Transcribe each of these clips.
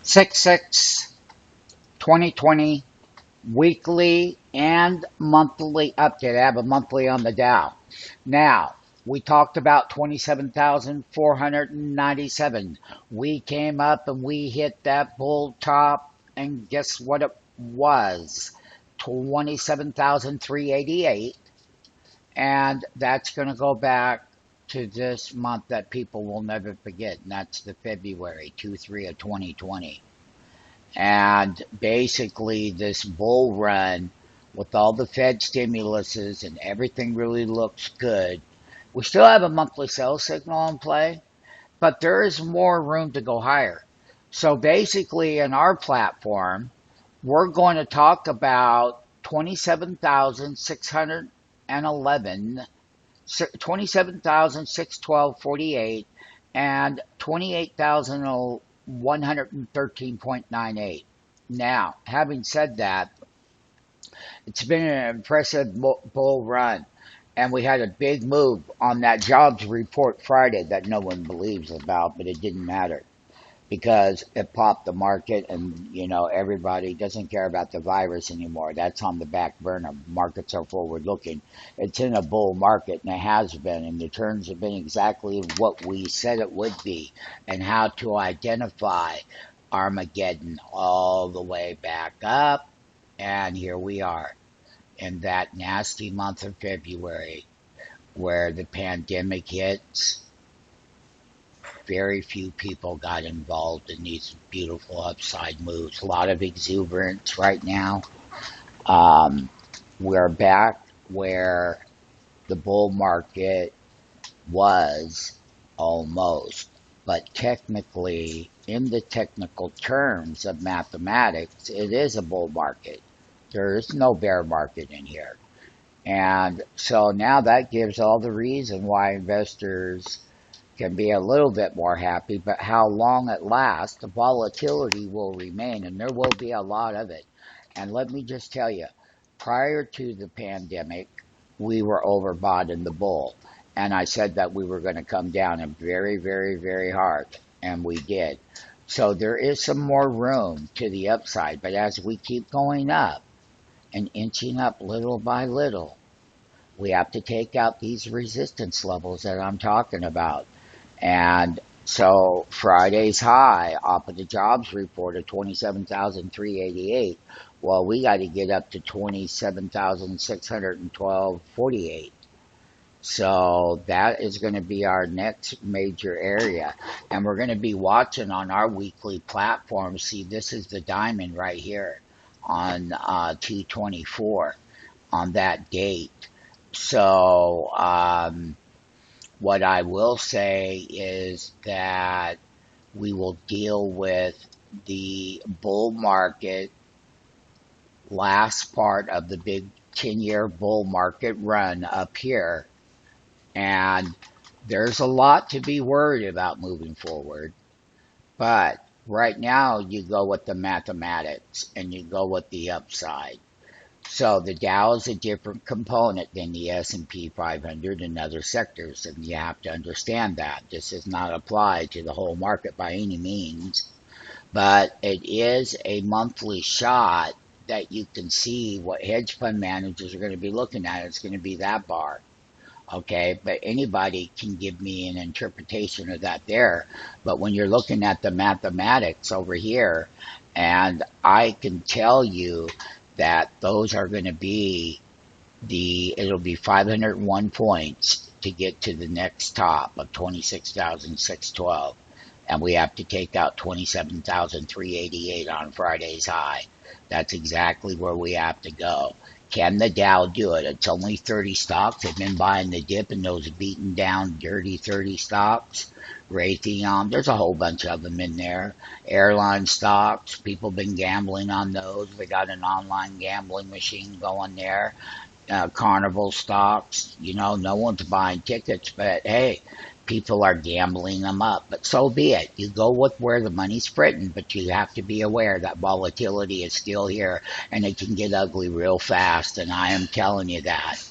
6/6, 2020 weekly and monthly update. I have a monthly on the Dow. Now, we talked about 27,497. We came up and we hit that bull top, and guess what it was? 27,388. And that's going to go back to this month that people will never forget, and that's the February 2/3 of 2020. And basically, this bull run with all the Fed stimuluses and everything really looks good. We still have a monthly sales signal in play, but there is more room to go higher. So basically, in our platform, we're going to talk about 27,611, 27,612.48, and 28,113.98. Now, having said that, it's been an impressive bull run, and we had a big move on that jobs report Friday that no one believes about, but it didn't matter because it popped the market, and everybody doesn't care about the virus anymore. That's on the back burner. Markets are forward looking. It's in a bull market, and it has been, and the turns have been exactly what we said it would be, and how to identify Armageddon all the way back up. And here we are in that nasty month of February where the pandemic hits. Very few people got involved in these beautiful upside moves. A lot of exuberance right now. We're back where the bull market was almost, but technically, in the technical terms of mathematics, it is a bull market. There is no bear market in here. And so now that gives all the reason why investors can be a little bit more happy, but how long it lasts, the volatility will remain, and there will be a lot of it. And let me just tell you, prior to the pandemic, we were overbought in the bull. And I said that we were going to come down and very, very, very hard, and we did. So there is some more room to the upside, but as we keep going up and inching up little by little, we have to take out these resistance levels that I'm talking about. And so Friday's high off of the jobs report of 27,388. Well, we got to get up to 27,612.48. So that is going to be our next major area. And we're going to be watching on our weekly platform. See, this is the diamond right here on 2/24 on that date. So what I will say is that we will deal with the bull market, last part of the big 10-year bull market run up here. And there's a lot to be worried about moving forward. But right now, you go with the mathematics and you go with the upside. So the Dow is a different component than the S&P 500 and other sectors, and you have to understand that. This does not apply to the whole market by any means, but it is a monthly shot that you can see what hedge fund managers are going to be looking at. It's going to be that bar. Okay, but anybody can give me an interpretation of that there. But when you're looking at the mathematics over here, and I can tell you that those are going to be it'll be 501 points to get to the next top of 26,612. And we have to take out 27,388 on Friday's high. That's exactly where we have to go. Can the Dow do it? It's only 30 stocks. They've been buying the dip in those beaten down, dirty 30 stocks. Raytheon, there's a whole bunch of them in there. Airline stocks, people have been gambling on those. They got an online gambling machine going there. Carnival stocks, no one's buying tickets, but hey, people are gambling them up. But so be it. You go with where the money's printing, but you have to be aware that volatility is still here and it can get ugly real fast. And I am telling you that.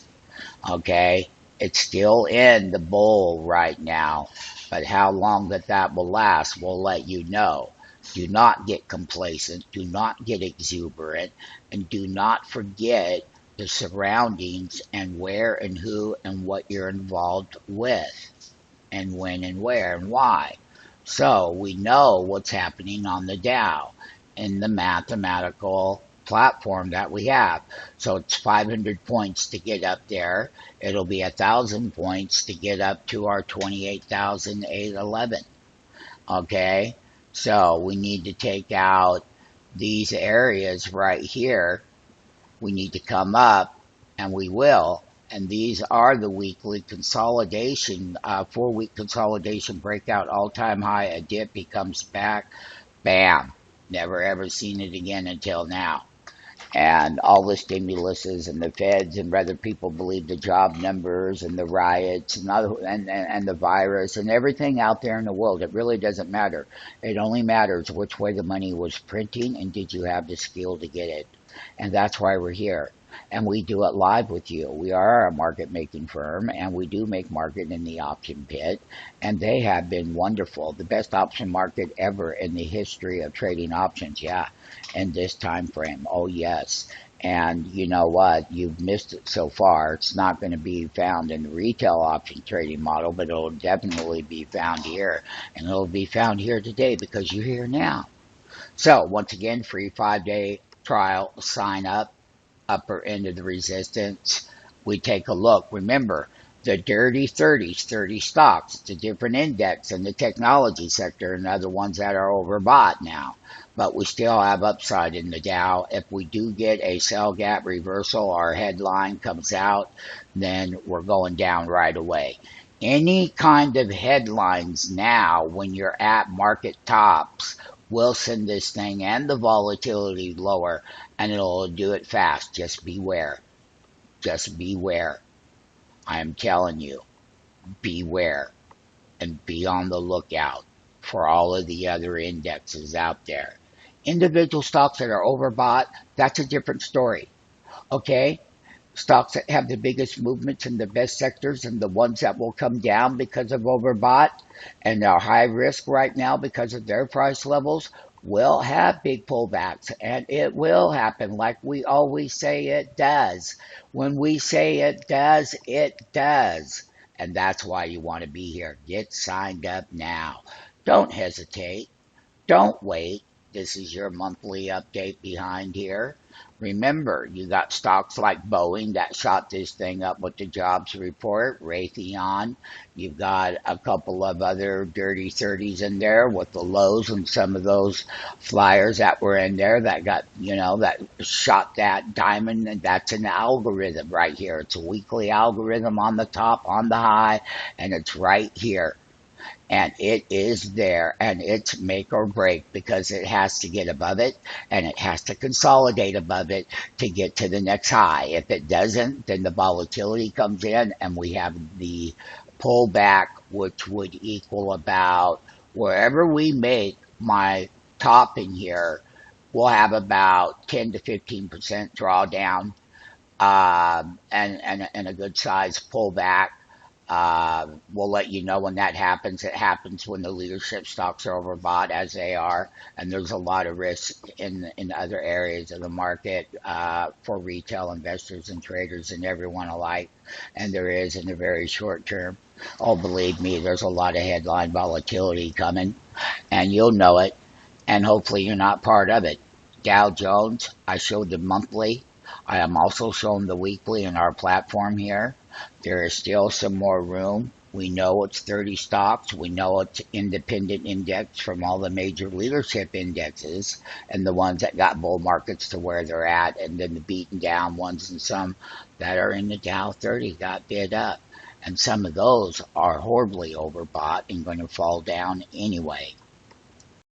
Okay? It's still in the bull right now, but how long that will last, we'll let you know. Do not get complacent, do not get exuberant, and do not forget the surroundings and where and who and what you're involved with, and when and where and why. So we know what's happening on the Dow in the mathematical platform that we have. So it's 500 points to get up there. It'll be 1,000 points to get up to our 28,811. Okay, so we need to take out these areas right here. We need to come up, and we will. And these are the weekly consolidation, 4-week consolidation breakout, all-time high. A dip, he comes back, bam. Never ever seen it again until now. And all the stimuluses and the feds and whether people believe the job numbers and the riots and the virus and everything out there in the world, it really doesn't matter. It only matters which way the money was printing and did you have the skill to get it. And that's why we're here. And we do it live with you. We are a market making firm, and we do make market in the option pit, and they have been wonderful. The best option market ever in the history of trading options, yeah, in this time frame. Oh yes. And you know what? You've missed it so far. It's not going to be found in the retail option trading model, but it'll definitely be found here. And it'll be found here today because you're here now. So once again, free 5-day trial sign up. Upper end of the resistance, we take a look. Remember, the dirty 30s, 30 stocks, it's a different index in the technology sector and other ones that are overbought now. But we still have upside in the Dow. If we do get a sell gap reversal, our headline comes out, then we're going down right away. Any kind of headlines now when you're at market tops will send this thing and the volatility lower, and it'll do it fast. Just beware. Just beware. I am telling you, beware and be on the lookout for all of the other indexes out there. Individual stocks that are overbought, that's a different story. Okay? Stocks that have the biggest movements in the best sectors and the ones that will come down because of overbought and are high risk right now because of their price levels will have big pullbacks, and it will happen like we always say it does. When we say it does, it does. And that's why you want to be here. Get signed up now. Don't hesitate. Don't wait. This is your monthly update behind here. Remember, you got stocks like Boeing that shot this thing up with the jobs report, Raytheon. You've got a couple of other dirty 30s in there with the lows and some of those flyers that were in there that got, that shot that diamond. And that's an algorithm right here. It's a weekly algorithm on the top, on the high, and it's right here. And it is there, and it's make or break because it has to get above it and it has to consolidate above it to get to the next high. If it doesn't, then the volatility comes in and we have the pullback, which would equal about wherever we make my top in here, we'll have about 10 to 15% drawdown and a good size pullback. We'll let you know when that happens. It happens when the leadership stocks are overbought, as they are, and there's a lot of risk in other areas of the market for retail investors and traders and everyone alike, and there is in the very short term. Oh, believe me, there's a lot of headline volatility coming, and you'll know it, and hopefully you're not part of it. Dow Jones, I showed the monthly. I am also showing the weekly in our platform here. There is still some more room. We know it's 30 stocks. We know it's independent index from all the major leadership indexes and the ones that got bull markets to where they're at, and then the beaten down ones and some that are in the Dow 30 got bid up. And some of those are horribly overbought and going to fall down anyway.